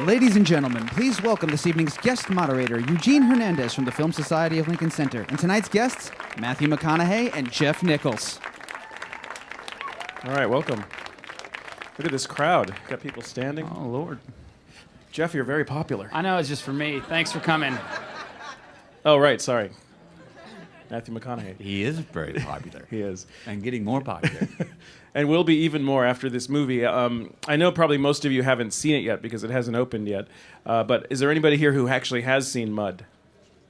Ladies and gentlemen, please welcome this evening's guest moderator, Eugene Hernandez from the Film Society of Lincoln Center, and tonight's guests, Matthew McConaughey and Jeff Nichols. All right, welcome. Look at this crowd. Got people standing. Oh, Lord. Jeff, you're very popular. I know, it's just for me. Thanks for coming. Oh, right, sorry. Matthew McConaughey. He is very popular. He is. And getting more popular. And will be even more after this movie. I know probably most of you haven't seen it yet because it hasn't opened yet. But is there anybody here who actually has seen Mud?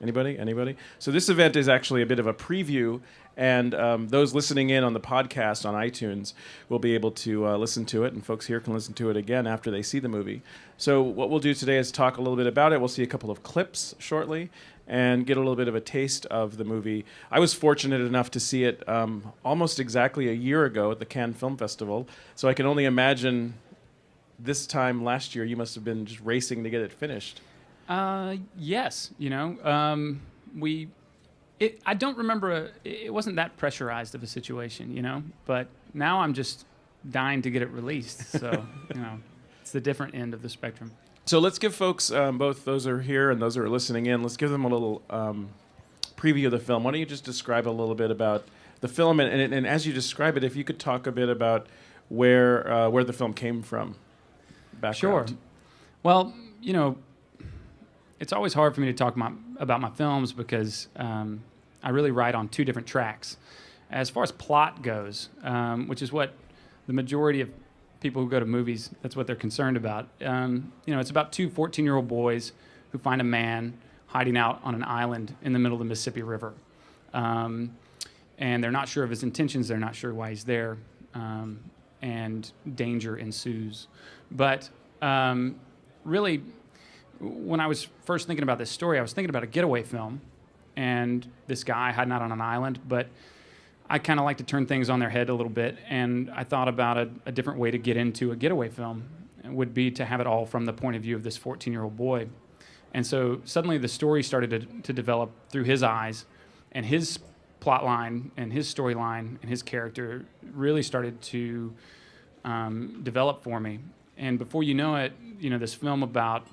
Anybody? Anybody? So this event is actually a bit of a preview, and those listening in on the podcast on iTunes will be able to listen to it, and folks here can listen to it again after they see the movie. So what we'll do today is talk a little bit about it. We'll see a couple of clips shortly and get a little bit of a taste of the movie. I was fortunate enough to see it almost exactly a year ago at the Cannes Film Festival, so I can only imagine this time last year you must have been just racing to get it finished. Yes, you know, I don't remember, it wasn't that pressurized of a situation, you know, but now I'm just dying to get it released, so, you know, it's the different end of the spectrum. So let's give folks, both those who are here and those who are listening in, let's give them a little preview of the film. Why don't you just describe a little bit about the film, and as you describe it, if you could talk a bit about where the film came from, background. Sure. Well, you know, it's always hard for me to talk about my films because I really write on two different tracks. As far as plot goes, which is what the majority of people who go to movies, that's what they're concerned about. You know, it's about two 14-year-old boys who find a man hiding out on an island in the middle of the Mississippi River. And they're not sure of his intentions, they're not sure why he's there, and danger ensues. But really, when I was first thinking about this story, I was thinking about a getaway film and this guy hiding out on an island, but I kind of like to turn things on their head a little bit, and I thought about a different way to get into a getaway film would be to have it all from the point of view of this 14-year-old boy. And so suddenly the story started to develop through his eyes, and his plot line and his storyline and his character really started to develop for me. And before you know it, you know, this film about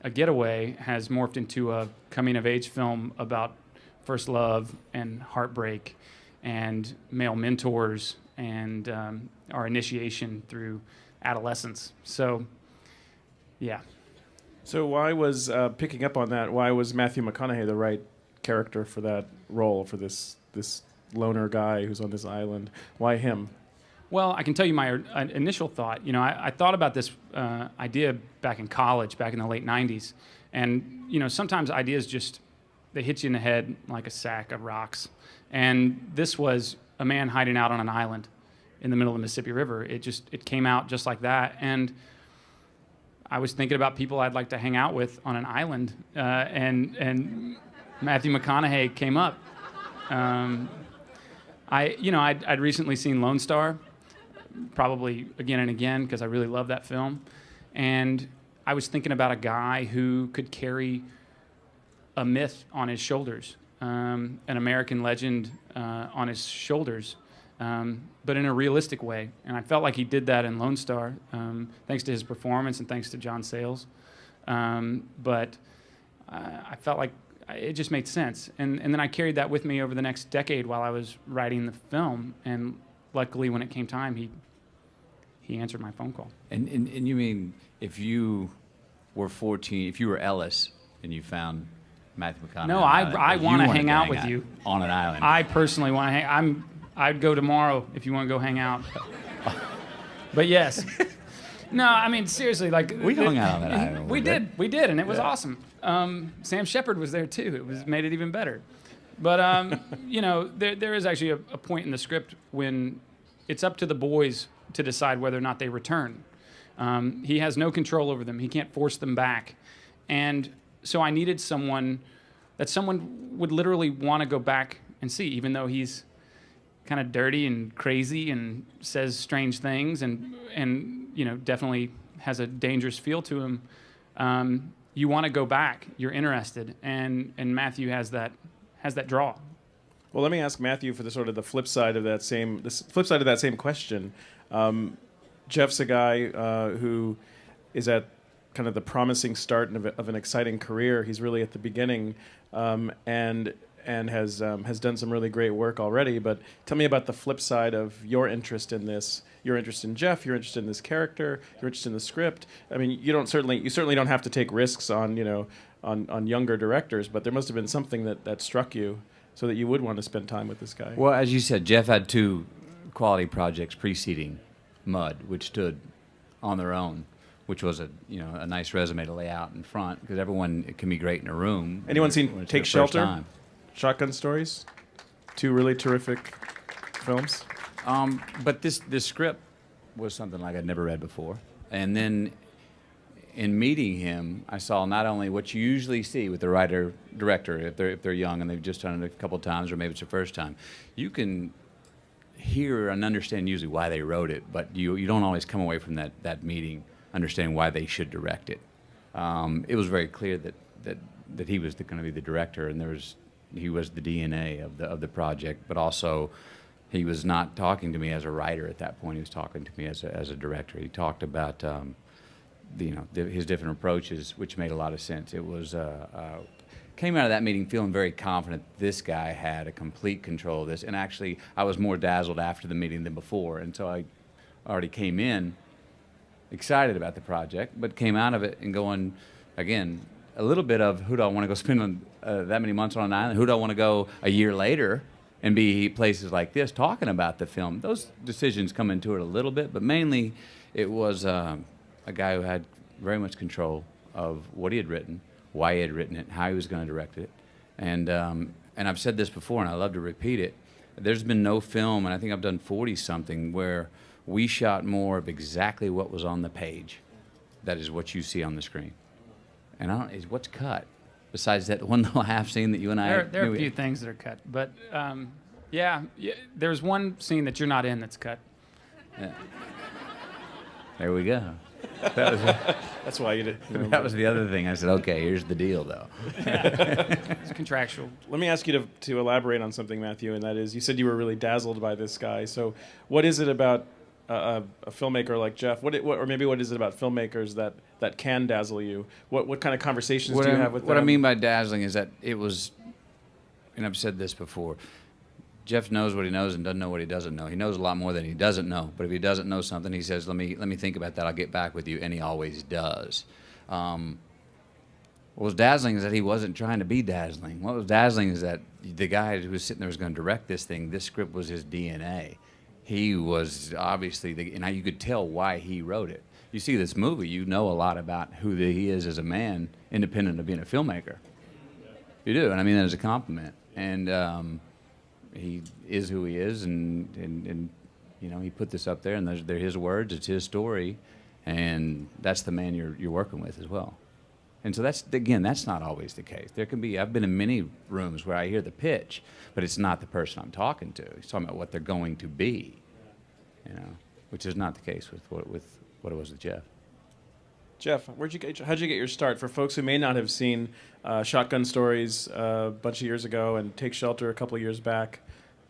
a getaway has morphed into a coming-of-age film about first love and heartbreak and male mentors and our initiation through adolescence. So, yeah. So why was, picking up on that, why was Matthew McConaughey the right character for that role, for this loner guy who's on this island? Why him? Well, I can tell you my initial thought. You know, I thought about this idea back in college, back in the late 90s. And, you know, sometimes ideas just, they hit you in the head like a sack of rocks. And this was a man hiding out on an island in the middle of the Mississippi River. It came out just like that. And I was thinking about people I'd like to hang out with on an island. And Matthew McConaughey came up. I'd recently seen Lone Star, probably again and again, because I really love that film. And I was thinking about a guy who could carry a myth on his shoulders, an American legend on his shoulders, but in a realistic way. And I felt like he did that in Lone Star, thanks to his performance and thanks to John Sayles. But I felt like it just made sense. And then I carried that with me over the next decade while I was writing the film. And luckily, when it came time, he answered my phone call. And you mean if you were 14, if you were Ellis and you found Matthew McConaughey? No, I want to hang out with you. On an island. I personally want to hang. I'd go tomorrow if you want to go hang out. But yes. No, I mean, seriously, like... We hung out on that island. We did, and it was awesome. Sam Shepard was there, too. Made it even better. But, you know, there is actually a point in the script when it's up to the boys to decide whether or not they return. He has no control over them. He can't force them back. And so I needed someone would literally want to go back and see, even though he's kind of dirty and crazy and says strange things and you know, definitely has a dangerous feel to him. You want to go back. You're interested, and Matthew has that draw. Well, let me ask Matthew for the flip side of that same question. Jeff's a guy who is at kind of the promising start of an exciting career. He's really at the beginning, and has done some really great work already. But tell me about the flip side of your interest in this. Your interest in Jeff. Your interest in this character. Your interest in the script. I mean, you certainly don't have to take risks on on younger directors, but there must have been something that struck you so that you would want to spend time with this guy. Well, as you said, Jeff had 2 quality projects preceding Mud, which stood on their own, which was a nice resume to lay out in front, because everyone can be great in a room. Anyone seen when it's Take their first Shelter? time. Shotgun Stories? 2 really terrific films. But this script was something like I'd never read before, and then in meeting him, I saw not only what you usually see with the writer director if they're young and they've just done it a couple times, or maybe it's their first time. You can hear and understand usually why they wrote it, but you don't always come away from that meeting understanding why they should direct it. It was very clear that he was going to be the director, and he was the DNA of the project, but also he was not talking to me as a writer at that point. He was talking to me as a director. He talked about his different approaches, which made a lot of sense. It was came out of that meeting feeling very confident this guy had a complete control of this, and actually I was more dazzled after the meeting than before, and so I already came in excited about the project, but came out of it and going, again, a little bit of who do I want to go spend on, that many months on an island? Who do I want to go a year later and be places like this talking about the film? Those decisions come into it a little bit, but mainly it was a guy who had very much control of what he had written, why he had written it, how he was going to direct it. And I've said this before, and I love to repeat it. There's been no film, and I think I've done 40-something, where we shot more of exactly what was on the page. That is what you see on the screen. And what's cut? Besides that one little half scene that you and I... There are a few things that are cut. But, yeah, there's one scene that you're not in that's cut. Yeah. There we go. That's why you did. That was the other thing. I said, okay, here's the deal, though. It's contractual. Let me ask you to elaborate on something, Matthew, and that is, you said you were really dazzled by this guy. So what is it about a filmmaker like Jeff? Or maybe what is it about filmmakers that can dazzle you? What kind of conversations do you have with them? What I mean by dazzling is that it was, and I've said this before, Jeff knows what he knows and doesn't know what he doesn't know. He knows a lot more than he doesn't know. But if he doesn't know something, he says, let me think about that. I'll get back with you. And he always does. What was dazzling is that he wasn't trying to be dazzling. What was dazzling is that the guy who was sitting there was going to direct this thing, this script was his DNA. He was obviously, and you could tell why he wrote it. You see this movie, you know a lot about who he is as a man, independent of being a filmmaker. You do, and I mean that as a compliment. And he is who he is, and he put this up there, and they're his words, it's his story, and that's the man you're working with as well. And so that's not always the case. I've been in many rooms where I hear the pitch, but it's not the person I'm talking to. He's talking about what they're going to be, which is not the case with what it was with Jeff. Jeff, how'd you get your start? For folks who may not have seen Shotgun Stories a bunch of years ago and Take Shelter a couple of years back,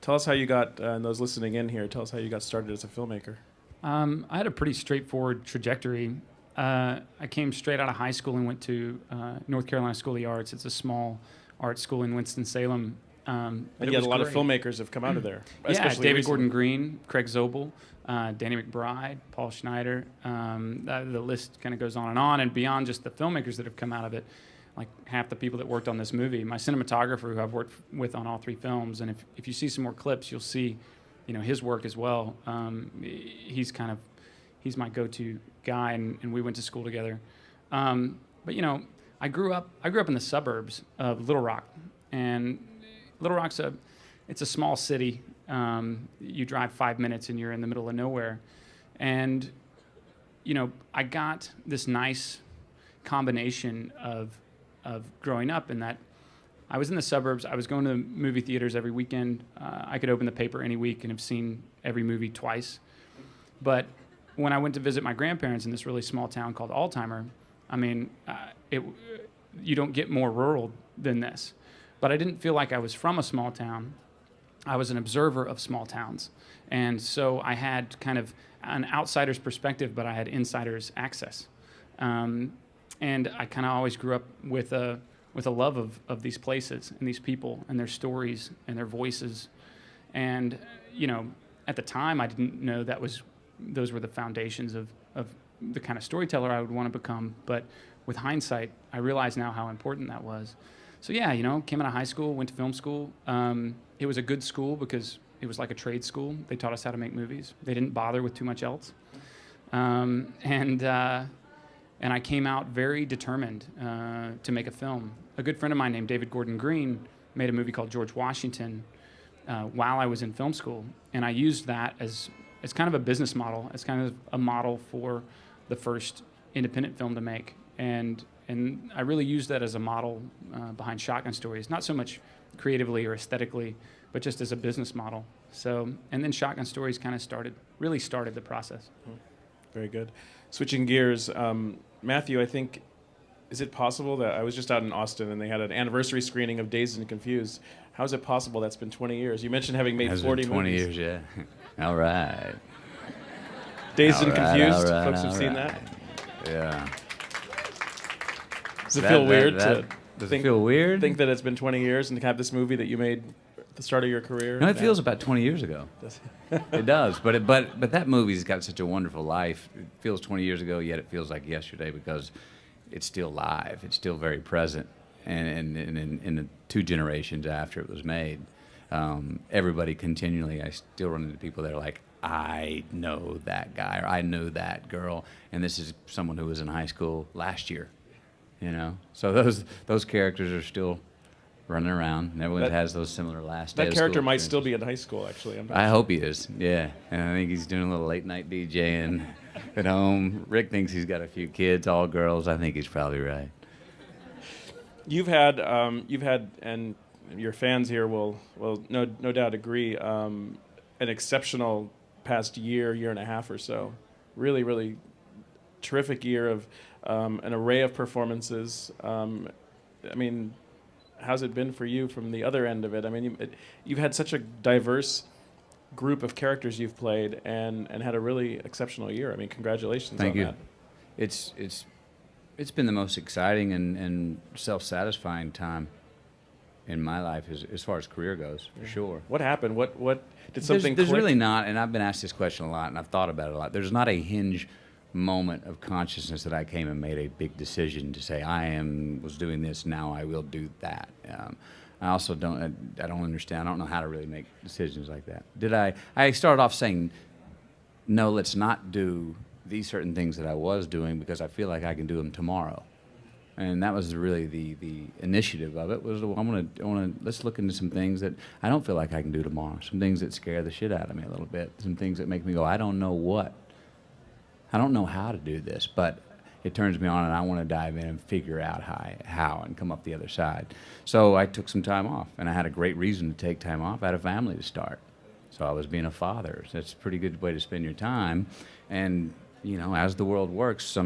tell us how you got, and those listening in here, tell us how you got started as a filmmaker. I had a pretty straightforward trajectory. I came straight out of high school and went to North Carolina School of the Arts. It's a small art school in Winston-Salem. And yet a lot of filmmakers have come out of there. Yeah, David Gordon Green, Craig Zobel, Danny McBride, Paul Schneider. The list kind of goes on. And beyond just the filmmakers that have come out of it, like half the people that worked on this movie, my cinematographer who I've worked with on all 3 films, and if you see some more clips, you'll see, his work as well. He's my go-to guy, and we went to school together. But I grew up in the suburbs of Little Rock, and Little Rock's it's a small city. You drive 5 minutes and you're in the middle of nowhere. And, I got this nice combination of growing up in that I was in the suburbs. I was going to movie theaters every weekend. I could open the paper any week and have seen every movie twice. But when I went to visit my grandparents in this really small town called Altimer, you don't get more rural than this. But I didn't feel like I was from a small town. I was an observer of small towns. And so I had kind of an outsider's perspective, but I had insider's access. and I kind of always grew up with a love of these places and these people and their stories and their voices. And at the time, I didn't know those were the foundations of the kind of storyteller I would want to become. But with hindsight, I realize now how important that was. So yeah, came out of high school, went to film school. It was a good school because it was like a trade school. They taught us how to make movies. They didn't bother with too much else. And I came out very determined to make a film. A good friend of mine named David Gordon Green made a movie called George Washington while I was in film school. And I used that as kind of a business model, as kind of a model for the first independent film to make. And I really used that as a model behind Shotgun Stories, not so much creatively or aesthetically, but just as a business model. So, and then Shotgun Stories kind of really started the process. Very good. Switching gears, Matthew, I think, is it possible that I was just out in Austin and they had an anniversary screening of Dazed and Confused? How is it possible that's been 20 years? You mentioned having made 40 movies. 20 years, yeah. All right. Dazed and Confused, all right, folks have seen that? Yeah. Does it feel weird Does it feel weird? Think that it's been 20 years and to have this movie that you made at the start of your career? No, it feels about 20 years ago. It does, but that movie's got such a wonderful life. It feels 20 years ago, yet it feels like yesterday because it's still live. It's still very present, and in the 2 generations after it was made, everybody continually. I still run into people that are like, I know that guy or I know that girl, and this is someone who was in high school last year. So those characters are still running around, and everyone has those similar last day That of character school might still be in high school, actually. I hope he is, yeah. And I think he's doing a little late night DJing at home. Rick thinks he's got a few kids, all girls. I think he's probably right. You've had, and your fans here will no doubt agree, an exceptional past year and a half or so. Really, really terrific year of an array of performances. I mean, how's it been for you from the other end of it? I mean, you've had such a diverse group of characters you've played and had a really exceptional year. I mean, congratulations on that. It's been the most exciting and self-satisfying time in my life as far as career goes, for sure. What happened? What did something There's click? really not, and I've been asked this question a lot, and I've thought about it a lot. There's not a hinge moment of consciousness that I came and made a big decision to say was doing this, now I will do that. I also don't understand. I don't know how to really make decisions like that. I started off saying, no, let's not do these certain things that I was doing because I feel like I can do them tomorrow. And that was really the initiative of it. Was let's look into some things that I don't feel like I can do tomorrow. Some things that scare the shit out of me a little bit. Some things that make me go, I don't know how to do this, but it turns me on, and I want to dive in and figure out how and come up the other side. So I took some time off, and I had a great reason to take time off. I had a family to start, so I was being a father. So it's a pretty good way to spend your time, and as the world works,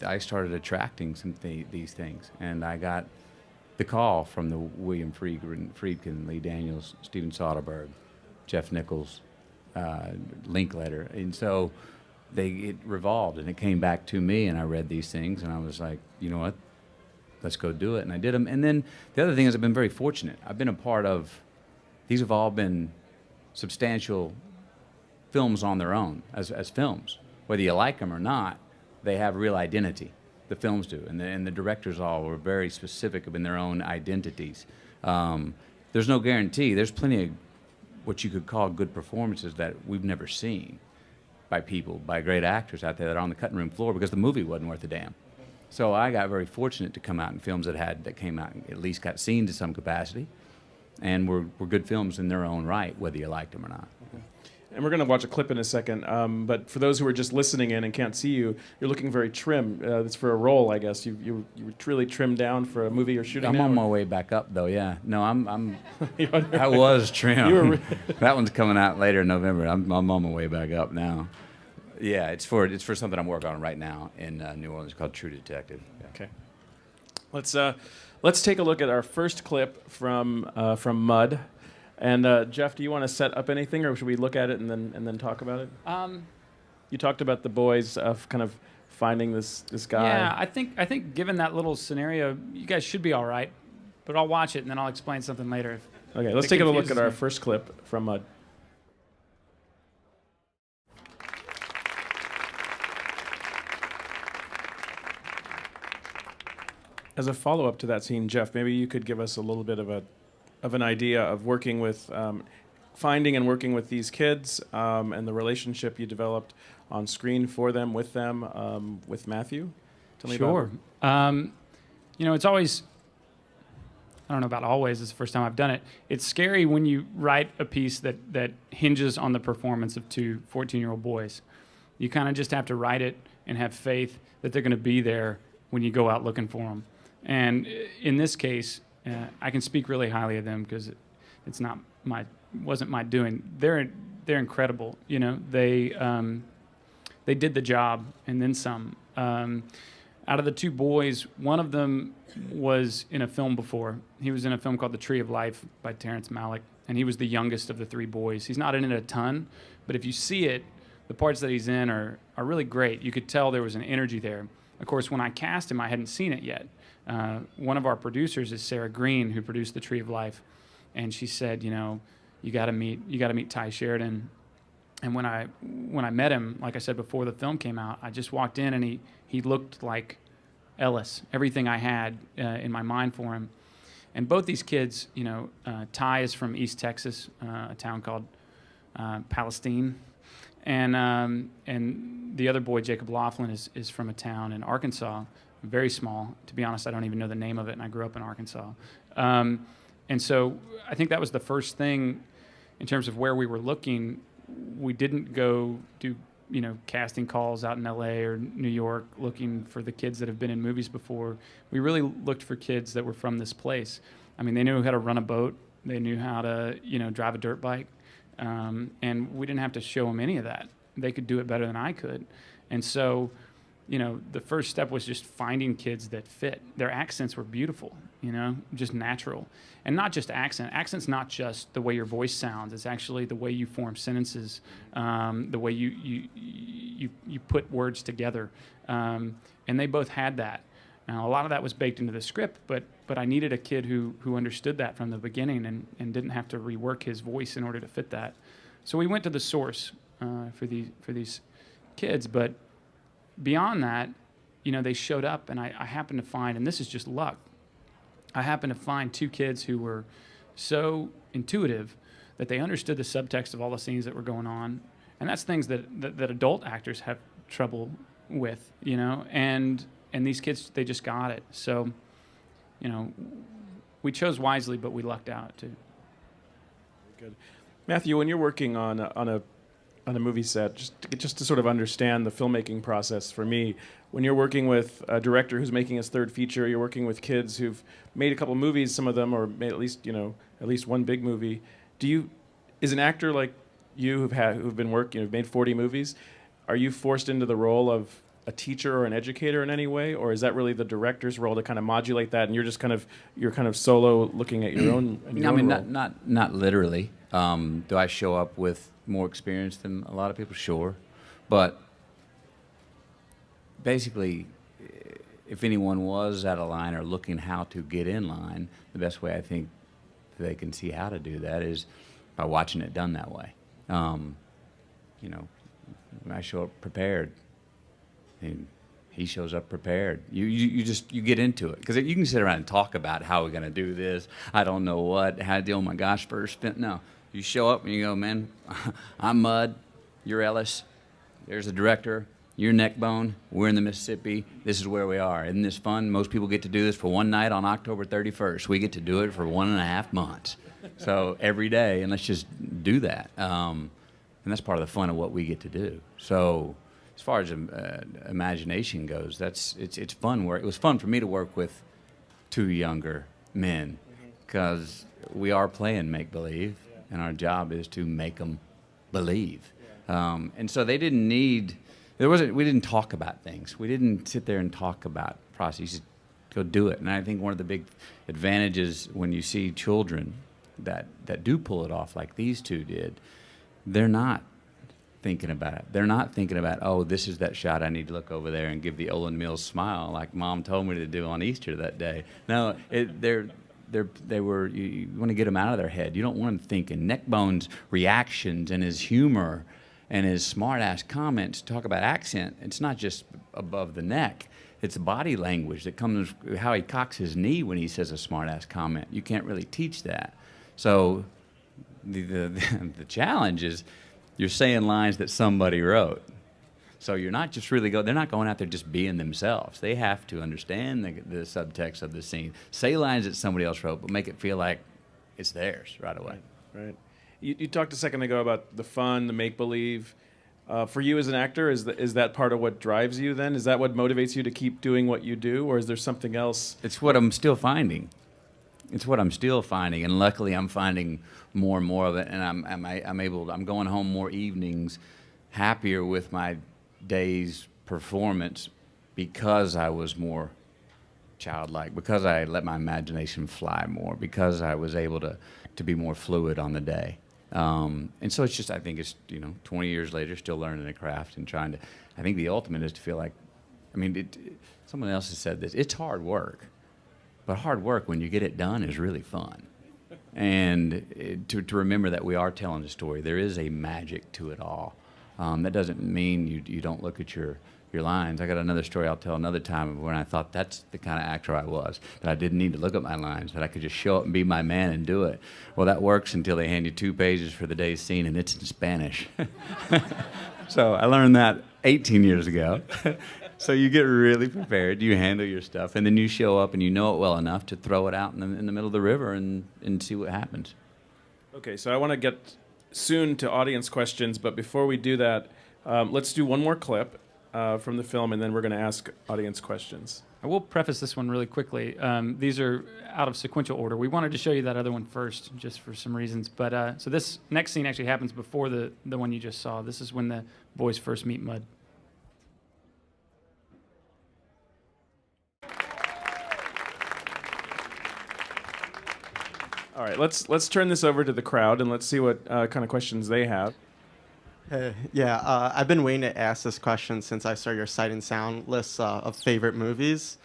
I started attracting these things, and I got the call from the William Friedkin, Lee Daniels, Steven Soderbergh, Jeff Nichols, Linkletter, and so it revolved, and it came back to me, and I read these things, and I was like, you know what, let's go do it, and I did them. And then the other thing is I've been very fortunate. I've been a part of, these have all been substantial films on their own as films. Whether you like them or not, they have real identity. The films do, and the directors all were very specific in their own identities. There's no guarantee. There's plenty of what you could call good performances that we've never seen by great actors out there that are on the cutting room floor because the movie wasn't worth a damn. So I got very fortunate to come out in films that came out and at least got seen to some capacity, and were good films in their own right, whether you liked them or not. And we're going to watch a clip in a second, but for those who are just listening in and can't see you, you're looking very trim. It's for a role, I guess. You were really trimmed down for a movie you're shooting now? I'm on my way back up, though, yeah. No, I was trim. That one's coming out later in November. I'm on my way back up now. Yeah, it's for something I'm working on right now in New Orleans called True Detective. Yeah. Okay. Let's take a look at our first clip from Mud. And Jeff, do you want to set up anything, or should we look at it and then talk about it? You talked about the boys kind of finding this guy? Yeah, I think given that little scenario, you guys should be all right. But I'll watch it and then I'll explain something later. Okay, let's take a look at our first clip from Mud. As a follow-up to that scene, Jeff, maybe you could give us a little bit of an idea of working with, finding and working with these kids, and the relationship you developed on screen for them, with Matthew. Tell me Sure. about it. It's always, I don't know about always, it's the first time I've done it. It's scary when you write a piece that hinges on the performance of two 14-year-old boys. You kind of just have to write it and have faith that they're going to be there when you go out looking for them. And in this case, I can speak really highly of them because it's not wasn't my doing. They're incredible. They did the job and then some. Out of the two boys, one of them was in a film before. He was in a film called The Tree of Life by Terrence Malick, and he was the youngest of the three boys. He's not in it a ton, but if you see it, the parts that he's in are really great. You could tell there was an energy there. Of course, when I cast him, I hadn't seen it yet. One of our producers is Sarah Green, who produced The Tree of Life, and she said, you got to meet Ty Sheridan. And when I met him, like I said before the film came out, I just walked in and he looked like Ellis. Everything I had in my mind for him. And both these kids, Ty is from East Texas, a town called Palestine, and the other boy, Jacob Laughlin, is from a town in Arkansas, very small. To be honest, I don't even know the name of it, and I grew up in Arkansas. And so I think that was the first thing in terms of where we were looking. We didn't go do casting calls out in LA or New York looking for the kids that have been in movies before. We really looked for kids that were from this place. I mean, they knew how to run a boat. They knew how to, drive a dirt bike. And we didn't have to show them any of that. They could do it better than I could. And so, the first step was just finding kids that fit. Their accents were beautiful, just natural. And not just accent. Accent's not just the way your voice sounds. It's actually the way you form sentences, the way you put words together. And they both had that. Now, a lot of that was baked into the script, but I needed a kid who understood that from the beginning and didn't have to rework his voice in order to fit that. So we went to the source for these kids, but beyond that, they showed up, and I happened to find, and this is just luck, I happened to find two kids who were so intuitive that they understood the subtext of all the scenes that were going on, and that's things that adult actors have trouble with, and these kids, they just got it. So, we chose wisely, but we lucked out too. Good. Matthew, when you're working on a movie set, just to sort of understand the filmmaking process for me, when you're working with a director who's making his third feature, you're working with kids who've made a couple movies, some of them, or made at least one big movie. Is an actor like you who've been working, who've made 40 movies, are you forced into the role of a teacher or an educator in any way, or is that really the director's role to kind of modulate that, and you're just kind of solo looking at your own? Role? Not literally. Do I show up with more experience than a lot of people? Sure, but basically, if anyone was out of line or looking how to get in line, the best way I think they can see how to do that is by watching it done that way. I show up prepared. And he shows up prepared. You get into it, because you can sit around and talk about how we're going to do this. I don't know what. Oh my gosh, first spin. No, you show up and you go, man, I'm Mud. You're Ellis. There's the director. You're Neckbone. We're in the Mississippi. This is where we are. Isn't this fun? Most people get to do this for one night on October 31st. We get to do it for 1.5 months. So every day, and let's just do that. And that's part of the fun of what we get to do. So as far as imagination goes, it's fun work. It was fun for me to work with two younger men, because we are playing make-believe, and our job is to make them believe. And so they didn't need, we didn't talk about things. We didn't sit there and talk about process. You just go do it. And I think one of the big advantages when you see children that do pull it off like these two did, they're not thinking about it. They're not thinking about, oh, this is that shot, I need to look over there and give the Olin Mills smile like Mom told me to do on Easter that day. No, you want to get them out of their head. You don't want them thinking. Neckbone's reactions and his humor and his smart-ass comments talk about accent. It's not just above the neck. It's body language that comes, how he cocks his knee when he says a smart-ass comment. You can't really teach that. So the challenge is you're saying lines that somebody wrote. So you're not just really they're not going out there just being themselves. They have to understand the subtext of the scene. Say lines that somebody else wrote, but make it feel like it's theirs right away. Right. You talked a second ago about the fun, the make-believe. For you as an actor, is that part of what drives you then? Is that what motivates you to keep doing what you do, or is there something else? It's what I'm still finding. It's what I'm still finding, and luckily I'm finding more and more of it, and I'm going home more evenings happier with my day's performance because I was more childlike, because I let my imagination fly more, because I was able to be more fluid on the day. And so it's just, I think it's, 20 years later, still learning the craft and trying to, I think the ultimate is to feel like, someone else has said this, it's hard work. But hard work, when you get it done, is really fun. And to remember that we are telling a story. There is a magic to it all. That doesn't mean you don't look at your lines. I got another story I'll tell another time of when I thought that's the kind of actor I was, that I didn't need to look at my lines, that I could just show up and be my man and do it. Well, that works until they hand you 2 pages for the day's scene, and it's in Spanish. So I learned that 18 years ago. So you get really prepared, you handle your stuff, and then you show up and you know it well enough to throw it out in the middle of the river and see what happens. Okay, so I want to get soon to audience questions, but before we do that, let's do one more clip from the film, and then we're going to ask audience questions. I will preface this one really quickly. These are out of sequential order. We wanted to show you that other one first, just for some reasons. But so this next scene actually happens before the one you just saw. This is when the boys first meet Mud. All right, let's turn this over to the crowd and let's see what kind of questions they have. I've been waiting to ask this question since I saw your Sight and Sound list of favorite movies,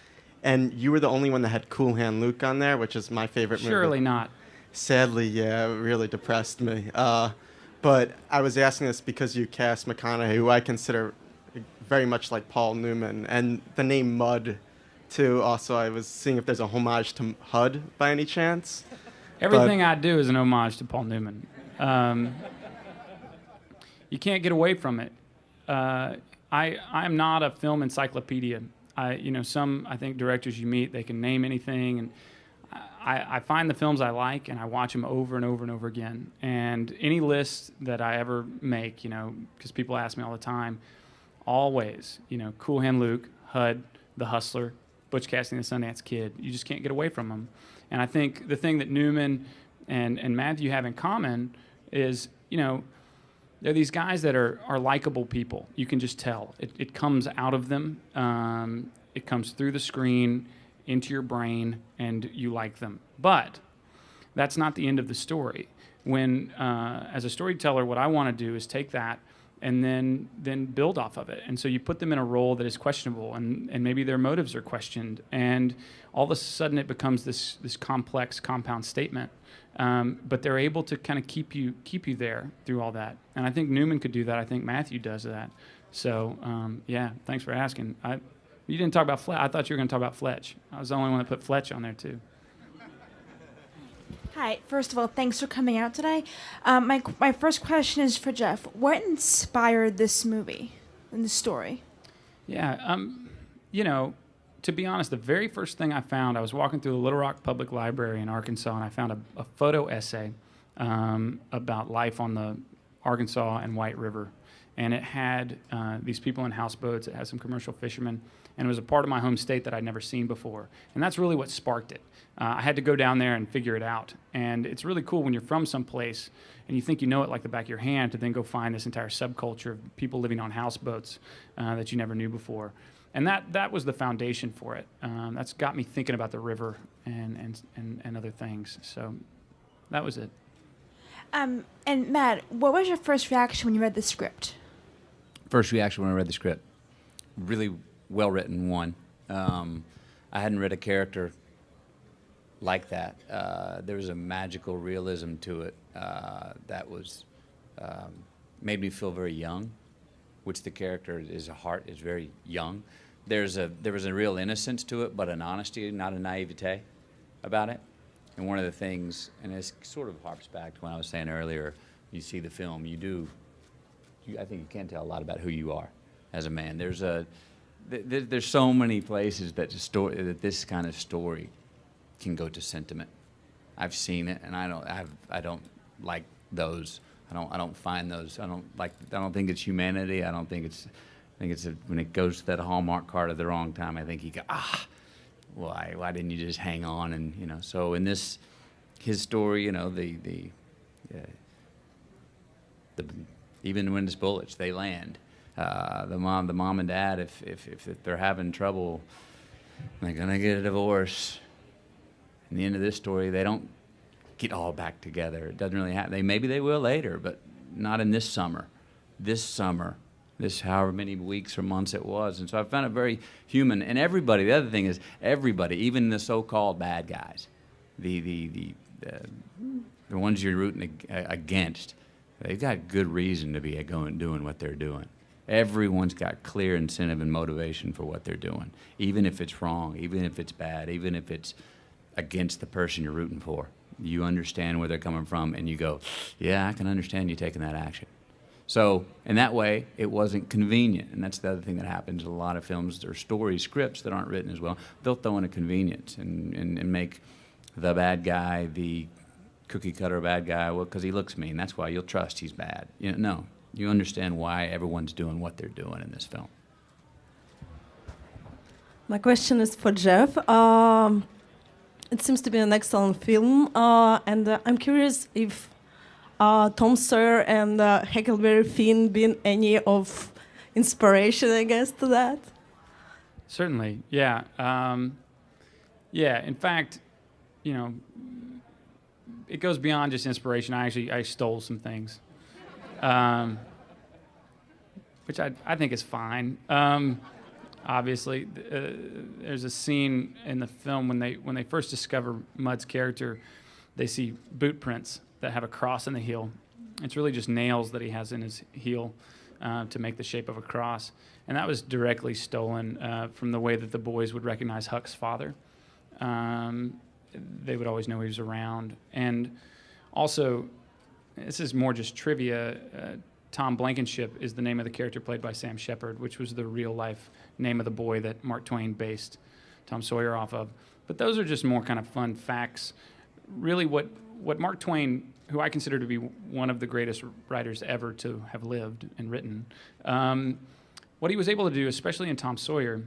and you were the only one that had Cool Hand Luke on there, which is my favorite movie. Surely not. Sadly, yeah, it really depressed me. But I was asking this because you cast McConaughey, who I consider very much like Paul Newman, and the name Mud, too. Also, I was seeing if there's a homage to HUD by any chance. Everything I do is an homage to Paul Newman. You can't get away from it. I'm not a film encyclopedia. I think directors you meet, they can name anything, and I find the films I like and I watch them over and over and over again. And any list that I ever make, because people ask me all the time, always, Cool Hand Luke, HUD, The Hustler, Butch Cassidy and the Sundance Kid. You just can't get away from them. And I think the thing that Newman and Matthew have in common is, they're these guys that are likable people. You can just tell. It comes out of them. It comes through the screen into your brain, and you like them. But that's not the end of the story. When, as a storyteller, what I want to do is take that and then build off of it. And so you put them in a role that is questionable, and maybe their motives are questioned, and all of a sudden it becomes this complex compound statement. But they're able to kind of keep you there through all that. And I think Newman could do that. I think Matthew does that. So thanks for asking. You didn't talk about Fletch. I thought you were going to talk about Fletch. I was the only one that put Fletch on there too. Hi. First of all, thanks for coming out today. My first question is for Jeff. What inspired this movie and the story? Yeah, to be honest, the very first thing I found, I was walking through the Little Rock Public Library in Arkansas, and I found a photo essay about life on the Arkansas and White River. And it had these people in houseboats. It had some commercial fishermen. And it was a part of my home state that I'd never seen before. And that's really what sparked it. I had to go down there and figure it out. And it's really cool when you're from someplace and you think you know it like the back of your hand to then go find this entire subculture of people living on houseboats that you never knew before. And that was the foundation for it. That's got me thinking about the river and other things. So that was it. And Matt, what was your first reaction when you read the script? first reaction when I read the script. Really well written, one. I hadn't read a character like that. There was a magical realism to it that was made me feel very young, which the character is very young. There was a real innocence to it, but an honesty, not a naivete about it. And one of the things, and it sort of harps back to when I was saying earlier, you see the film, I think you can tell a lot about who you are as a man. There's so many places that this kind of story can go to sentiment. I've seen it, and I don't like those. I don't find those. I don't think it's humanity. I think it's when it goes to that Hallmark card at the wrong time. I think you go, why didn't you just hang on? And so in his story, even when it's bullets, they land. The mom and dad, if they're having trouble, they're gonna get a divorce. In the end of this story, they don't get all back together. It doesn't really happen. Maybe they will later, but not in this summer. This however many weeks or months it was. And so I found it very human. And everybody, the other thing is everybody, even the so-called bad guys, the ones you're rooting against, they've got good reason to be doing what they're doing. Everyone's got clear incentive and motivation for what they're doing, even if it's wrong, even if it's bad, even if it's against the person you're rooting for. You understand where they're coming from, and you go, yeah, I can understand you taking that action. So in that way, it wasn't convenient, and that's the other thing that happens in a lot of films or stories, scripts that aren't written as well. They'll throw in a convenience and make the bad guy the cookie-cutter bad guy, well, because he looks mean. That's why you'll trust he's bad. No, you understand why everyone's doing what they're doing in this film. My question is for Jeff. It seems to be an excellent film, and I'm curious if Tom Sawyer and Huckleberry Finn been any of inspiration, I guess, to that? Certainly, yeah. In fact, it goes beyond just inspiration. I stole some things, which I think is fine. Obviously, there's a scene in the film when they first discover Mudd's character. They see boot prints that have a cross in the heel. It's really just nails that he has in his heel to make the shape of a cross. And that was directly stolen from the way that the boys would recognize Huck's father. They would always know he was around. And also, this is more just trivia, Tom Blankenship is the name of the character played by Sam Shepard, which was the real-life name of the boy that Mark Twain based Tom Sawyer off of. But those are just more kind of fun facts. Really what Mark Twain, who I consider to be one of the greatest writers ever to have lived and written, what he was able to do, especially in Tom Sawyer,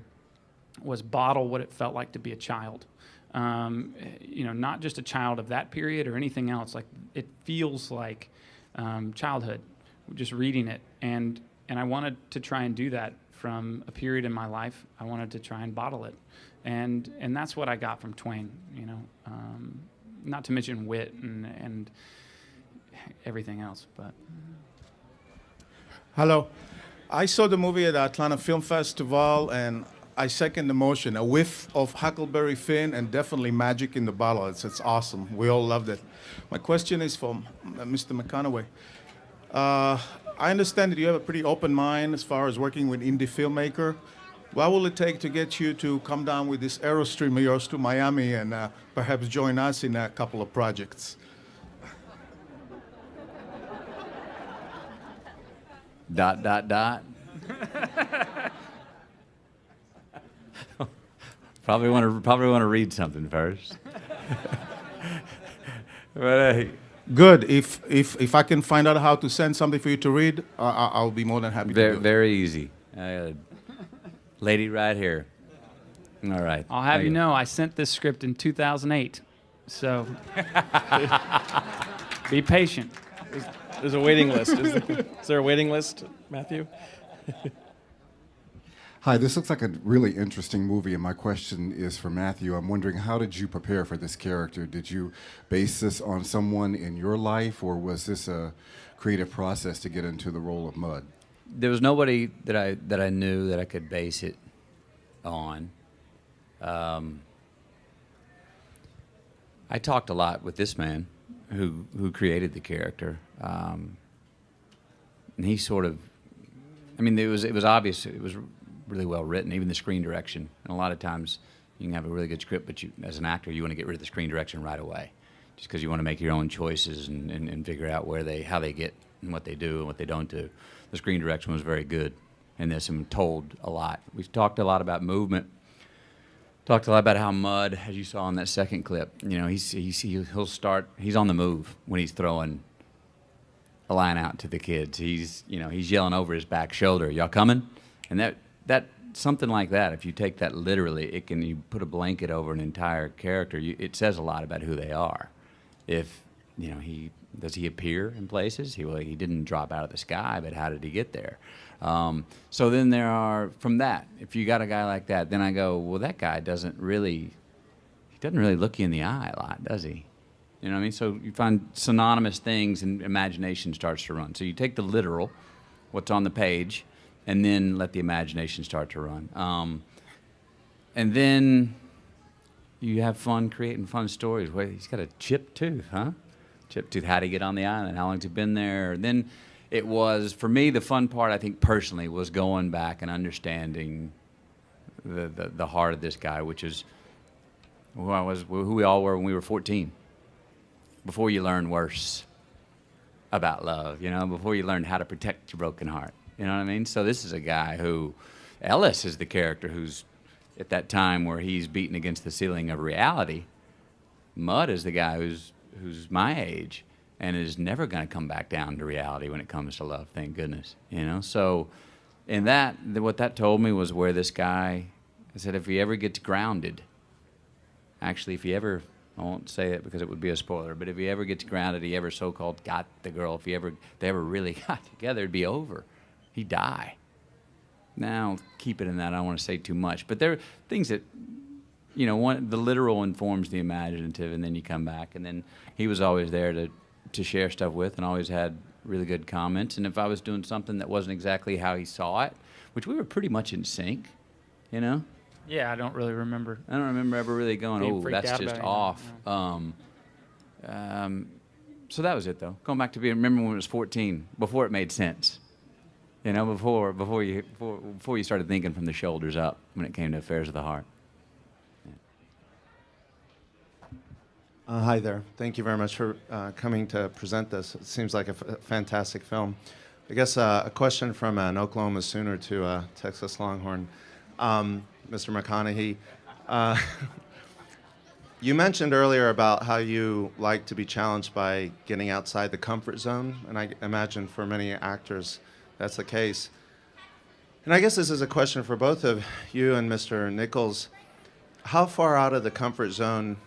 was bottle what it felt like to be a child. Not just a child of that period or anything else. Like, it feels like childhood, just reading it. And I wanted to try and do that from a period in my life. I wanted to try and bottle it. And that's what I got from Twain, not to mention wit and everything else. But hello. I saw the movie at the Atlanta Film Festival, and I second the motion. A whiff of Huckleberry Finn and definitely magic in the bottle. It's awesome. We all loved it. My question is for Mr. McConaughey. I understand that you have a pretty open mind as far as working with indie filmmaker. What will it take to get you to come down with this Aerostream of yours to Miami and perhaps join us in a couple of projects? Probably want to read something first. But good. If I can find out how to send something for you to read, I'll be more than happy to do it. Very easy. Lady right here. All right. I'll have you know, I sent this script in 2008. So be patient. There's a waiting list. Is there a waiting list, Matthew? Hi, this looks like a really interesting movie, and my question is for Matthew. I'm wondering, how did you prepare for this character? Did you base this on someone in your life, or was this a creative process to get into the role of Mudd? there was nobody that I knew that I could base it on. I talked a lot with this man who created the character, and he sort of, I mean, it was obvious, it was really well written, even the screen direction. And a lot of times you can have a really good script, but as an actor, you want to get rid of the screen direction right away, just because you want to make your own choices and figure out how they get and what they do and what they don't do. The screen direction was very good in this and told a lot. We talked a lot about movement. Talked a lot about how Mud, as you saw in that second clip, you know, he's on the move when he's throwing a line out to the kids. He's yelling over his back shoulder, "Y'all coming?" And that something like that, if you take that literally, you put a blanket over an entire character, it says a lot about who they are. If, you know, does he appear in places? He didn't drop out of the sky, but how did he get there? So then from that, if you got a guy like that, then I go, well, that guy doesn't really look you in the eye a lot, does he? You know what I mean? So you find synonymous things and imagination starts to run. So you take the literal, what's on the page, and then let the imagination start to run. And then you have fun creating fun stories. Wait, he's got a chipped tooth, huh? Chipped tooth, how'd he get on the island? How long's he been there? And then it was, for me, the fun part, I think, personally, was going back and understanding the heart of this guy, which is who we all were when we were 14. Before you learn worse about love, you know, before you learn how to protect your broken heart. You know what I mean? So this is a guy who, Ellis is the character who's at that time where he's beaten against the ceiling of reality. Mud is the guy who's my age and is never going to come back down to reality when it comes to love, thank goodness. You know, so in what that told me was where this guy, I said, if he ever gets grounded, actually, if he ever, I won't say it because it would be a spoiler, but if he ever gets grounded, he ever so-called got the girl, if they ever really got together, it'd be over. He'd die. Now, keep it in that. I don't want to say too much. But there are things that, you know, the literal informs the imaginative, and then you come back. And then he was always there to share stuff with and always had really good comments. And if I was doing something that wasn't exactly how he saw it, which we were pretty much in sync, you know? Yeah, I don't really remember. I don't remember ever really going, oh, that's just off. Yeah. So that was it, though. Going back to remember when it was 14, before it made sense. You know, before you started thinking from the shoulders up when it came to affairs of the heart. Yeah. Hi there. Thank you very much for coming to present this. It seems like a fantastic film. I guess a question from an Oklahoma Sooner to a Texas Longhorn. Mr. McConaughey, you mentioned earlier about how you like to be challenged by getting outside the comfort zone, and I imagine for many actors that's the case. And I guess this is a question for both of you and Mr. Nichols. How far out of the comfort zone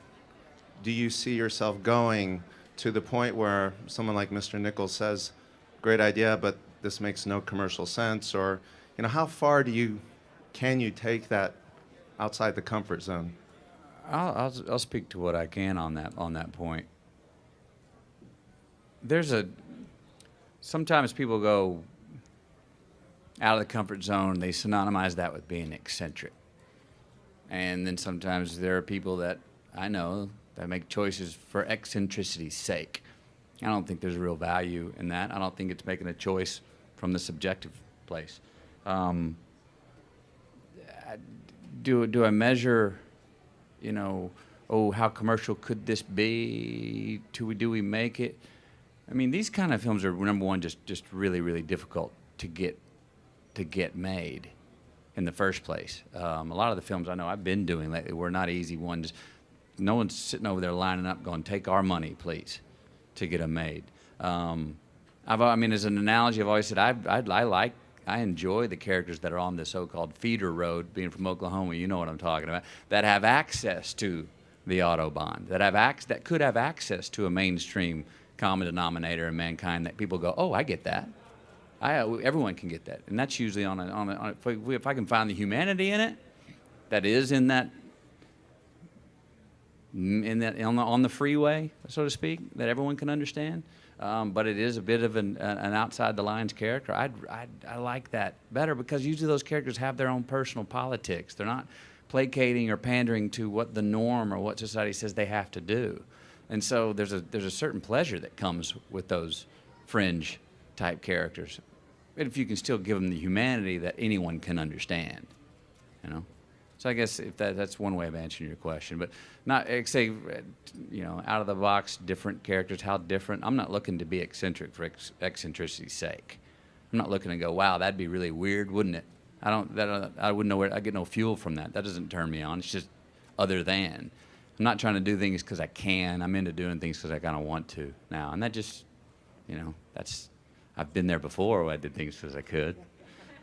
do you see yourself going to the point where someone like Mr. Nichols says, great idea, but this makes no commercial sense? Or, you know, how far can you take that outside the comfort zone? I'll speak to what I can on that point. Sometimes people go out of the comfort zone, they synonymize that with being eccentric. And then sometimes there are people that I know that make choices for eccentricity's sake. I don't think there's real value in that. I don't think it's making a choice from the subjective place. Do I measure, you know, oh, how commercial could this be? Do we make it? I mean, these kind of films are, number one, just really, really difficult to get made in the first place. A lot of the films I know I've been doing lately were not easy ones. No one's sitting over there lining up going, take our money, please, to get them made. I mean, as an analogy, I've always said I enjoy the characters that are on the so-called feeder road, being from Oklahoma, you know what I'm talking about, that have access to the Autobahn, that could have access to a mainstream common denominator in mankind that people go, oh, I get that. Everyone can get that, and that's usually if I can find the humanity in it, that is in that on the freeway, so to speak, that everyone can understand. But it is a bit of an outside the lines character. I like that better because usually those characters have their own personal politics. They're not placating or pandering to what the norm or what society says they have to do. And so there's a certain pleasure that comes with those fringe type characters. But if you can still give them the humanity that anyone can understand, you know. So I guess if that's one way of answering your question, but not say, you know, out of the box, different characters, how different. I'm not looking to be eccentric for eccentricity's sake. I'm not looking to go, wow, that'd be really weird, wouldn't it? I wouldn't know where I get no fuel from that. That doesn't turn me on. It's just other than. I'm not trying to do things because I can. I'm into doing things because I kind of want to now, and that just, you know, I've been there before where I did things because I could,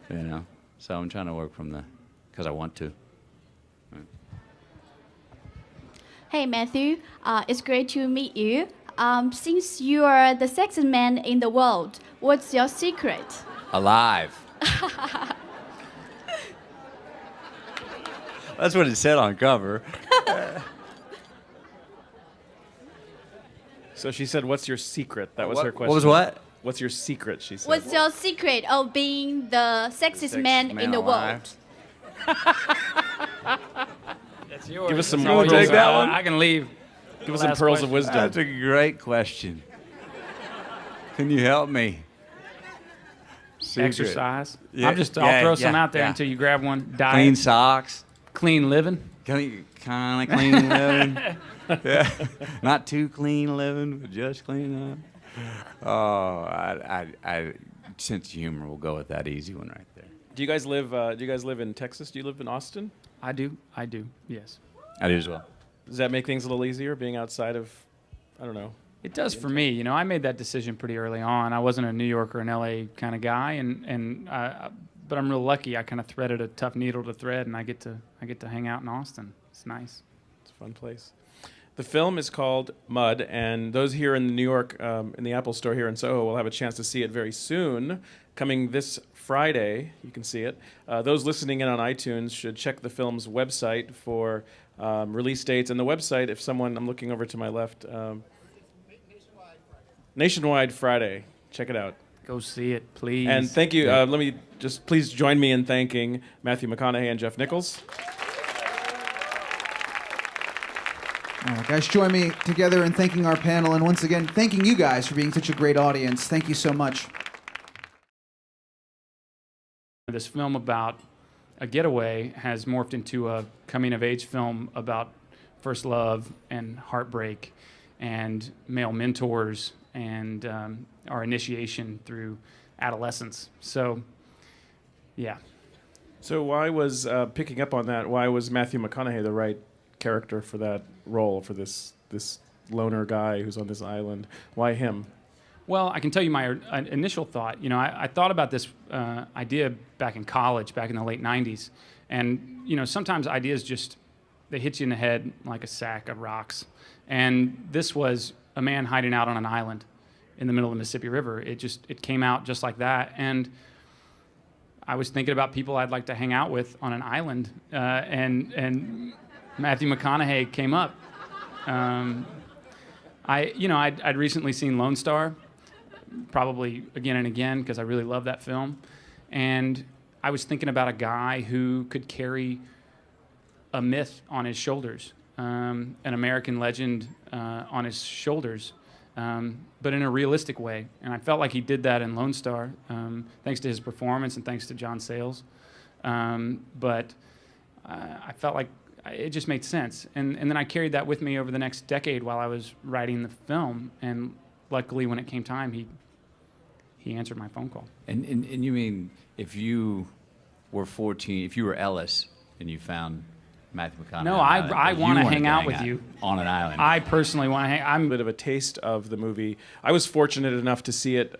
you know. So I'm trying to work from because I want to. Hey Matthew, it's great to meet you. Since you are the sexiest man in the world, what's your secret? Alive. That's what it said on cover. So she said, "What's your secret?" That was her question. What was what? What's your secret? She said. What's your secret of being the sexiest man in the world? That's yours. Give us some That's more. all Take yours. that one. I can leave. Give us some pearls of wisdom. That's a great question. Can you help me? Secret. Exercise. Yeah, I'll throw some yeah, out there yeah. until you grab one. Diet. Clean socks. Clean living. Kind of clean living. Yeah. Not too clean living, but just clean up. Oh, I sense of humor will go with that easy one right there. Do you guys live in Texas? Do you live in Austin? I do. Yes. I do as well. Does that make things a little easier being outside of, I don't know? It does for me. You know, I made that decision pretty early on. I wasn't a New York or an LA kind of guy, but I'm real lucky. I kind of threaded a tough needle to thread, and I get to hang out in Austin. It's nice. It's a fun place. The film is called Mud, and those here in New York, in the Apple Store here in Soho, will have a chance to see it very soon. Coming this Friday, you can see it. Those listening in on iTunes should check the film's website for release dates. And the website, I'm looking over to my left, Nationwide Friday. Check it out. Go see it, please. And thank you. Let me just please join me in thanking Matthew McConaughey and Jeff Nichols. All right, guys, join me together in thanking our panel, and once again, thanking you guys for being such a great audience. Thank you so much. This film about a getaway has morphed into a coming-of-age film about first love and heartbreak and male mentors and our initiation through adolescence. So, yeah. So why was, picking up on that, why was Matthew McConaughey the right character for that role, for this loner guy who's on this island? Why him? Well, I can tell you my initial thought. You know, I thought about this idea back in college, back in the late 90s. And, you know, sometimes ideas just, they hit you in the head like a sack of rocks. And this was a man hiding out on an island in the middle of the Mississippi River. It came out just like that. And I was thinking about people I'd like to hang out with on an island. And Matthew McConaughey came up. I'd recently seen Lone Star, probably again and again, because I really love that film. And I was thinking about a guy who could carry a myth on his shoulders, an American legend on his shoulders, but in a realistic way. And I felt like he did that in Lone Star, thanks to his performance and thanks to John Sayles. But I felt like it just made sense. And then I carried that with me over the next decade while I was writing the film. And luckily, when it came time, he answered my phone call. And you mean if you were 14, if you were Ellis and you found Matthew McConaughey? No, I want to hang out with you on an island. I personally want to hang. I'm a bit of a taste of the movie. I was fortunate enough to see it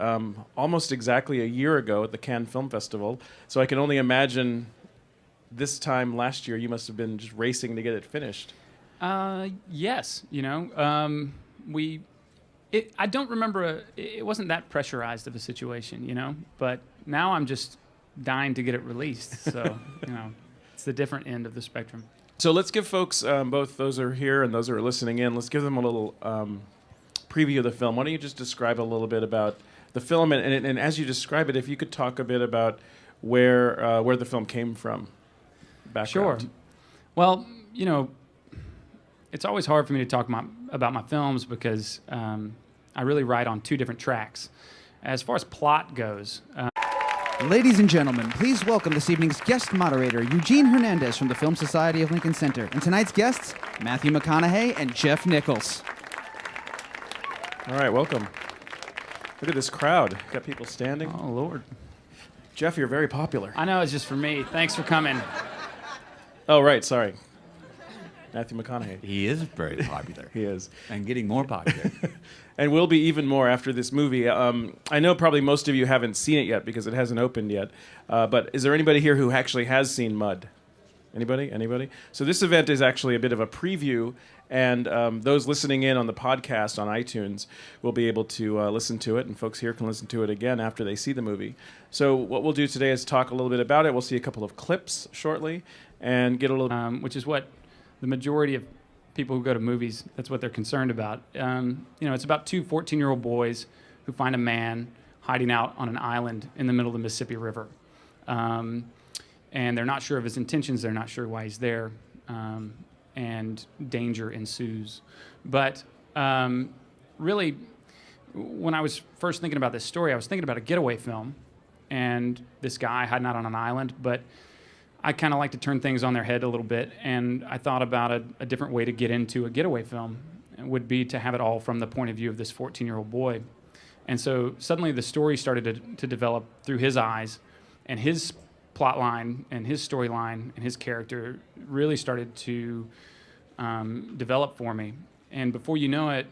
almost exactly a year ago at the Cannes Film Festival. So I can only imagine this time last year you must have been just racing to get it finished. Yes, you know, I don't remember. It wasn't that pressurized of a situation, you know. But now I'm just dying to get it released. So, you know, it's the different end of the spectrum. So let's give folks, both those who are here and those who are listening in, let's give them a little preview of the film. Why don't you just describe a little bit about the film, and as you describe it, if you could talk a bit about where the film came from, background. Sure. Well, it's always hard for me to talk about my films because I really write on two different tracks. As far as plot goes, Ladies and gentlemen, please welcome this evening's guest moderator, Eugene Hernandez from the Film Society of Lincoln Center, and tonight's guests, Matthew McConaughey and Jeff Nichols. All right, welcome. Look at this crowd. Got people standing. oh Lord, Jeff, you're very popular. I know it's just for me. Thanks for coming. Oh, right, sorry. Matthew McConaughey. He is very popular. He is. And getting more popular. And will be even more after this movie. I know probably most of you haven't seen it yet because it hasn't opened yet. But is there anybody here who actually has seen Mud? Anybody? Anybody? So this event is actually a bit of a preview, and those listening in on the podcast on iTunes will be able to listen to it, and folks here can listen to it again after they see the movie. So what we'll do today is talk a little bit about it. We'll see a couple of clips shortly, and get a little... Which is what the majority of people who go to movies, that's what they're concerned about. It's about two 14-year-old boys who find a man hiding out on an island in the middle of the Mississippi River. And they're not sure of his intentions. They're not sure why he's there. And danger ensues. But really, when I was first thinking about this story, I was thinking about a getaway film and this guy hiding out on an island. But I kind of like to turn things on their head a little bit, and I thought about a different way to get into a getaway film. It would be to have it all from the point of view of this 14-year-old boy. And so suddenly the story started to develop through his eyes, and his plot line and his storyline and his character really started to develop for me. And before you know it,